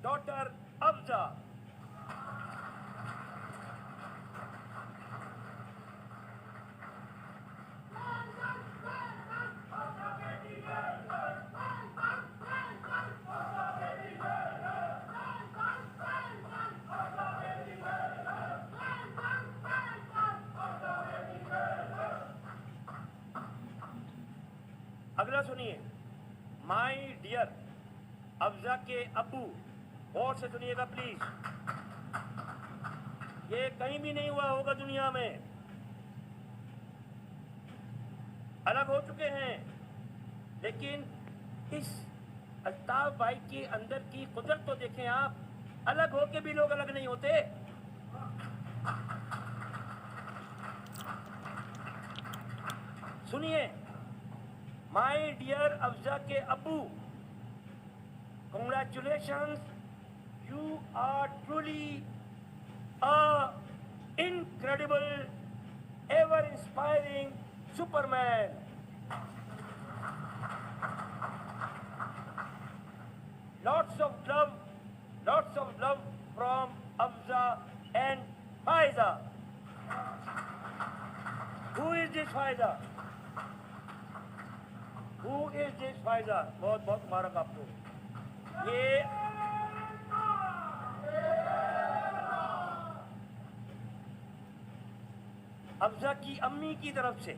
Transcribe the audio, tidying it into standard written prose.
daughter Afza. अगला सुनिए, my dear Afza के अब्बू, गौर से सुनिएगा प्लीज। ये कहीं भी नहीं हुआ होगा दुनिया में, अलग हो चुके हैं, लेकिन इस अल्ताफ भाई के अंदर की कुदरत तो देखें आप, अलग होके भी लोग अलग नहीं होते। सुनिए, माय डियर अफजा के अब्बू, congratulations, you are truly a incredible, ever inspiring Superman. Lots of love from Afza and Faiza. Who is this Faiza? Who is this Faiza? बहुत बहुत मुबारक आपको। ये अफजा की अम्मी की तरफ से